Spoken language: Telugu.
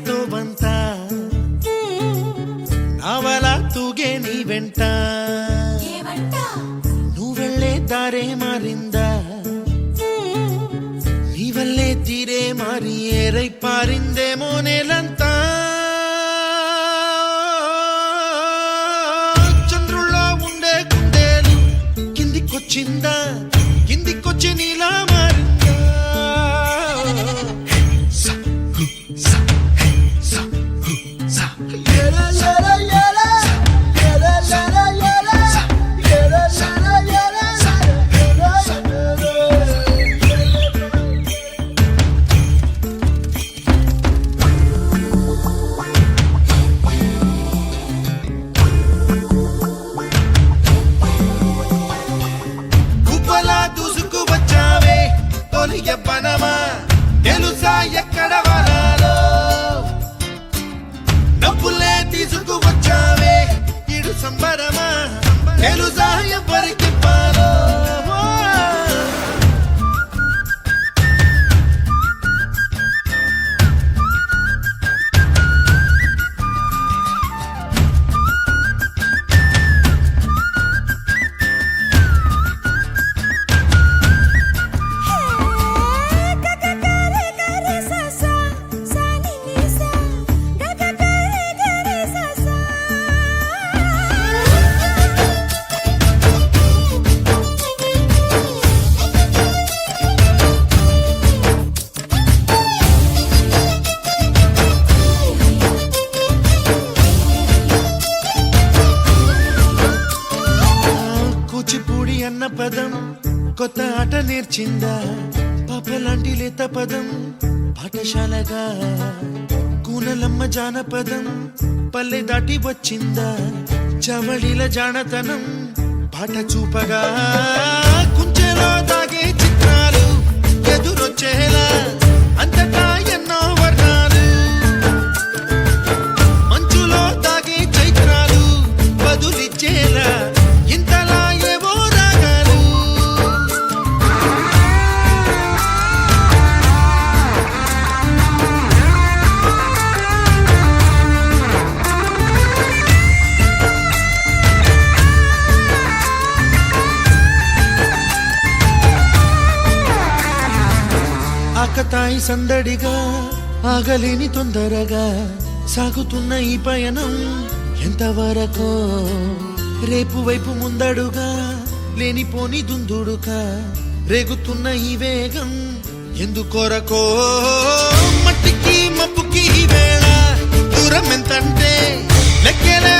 తో ಬಂತ ನಾವಲ ತೂಗೆ ನೀ ವೆಂಟ నువ్వెళ్ళే దారే మారిందా నీవల్లే తీరే మారి ఏరై పారిందేమో నేలంతా చంద్రుల్లో ఉండే కుందేలు కిందికొచ్చిందా కిందికొచ్చి నీలా మారిందా పనమా తెలుసా ఎక్కడ వరాలో డబ్బులే తీసుకువచ్చావే ఇడు సంబరమా తెలుసా ఎవరికి పాలో కూచిపూడి అన్న పదం కొత్త ఆట నేర్చిందా పాపలాంటి లేత పదం పాఠశాలగా కూనలమ్మ జానపదం పల్లె దాటి వచ్చిందా చవళిల జానతనం పాట చూపగా కుంచెలో దాగే చిత్రాలు ఎదురొచ్చేలా అంతటా ఎన్నో వర్ణాలు మంచులో దాగే చైత్రాలు బదులిచ్చేలా ఇంతలా ఏవో రాగాలు ఆకతాయి సందడిగా ఆగలేని తొందరగా సాగుతున్న ఈ పయనం ఎంతవరకో రేపు వైపు ముందడుగా లేనిపోని దుందుడుగా రేగుతున్న ఈ వేగం ఎందుకొరకో మట్టికి మప్పుకి వేళ దూరం ఎంతంటే లెక్కలే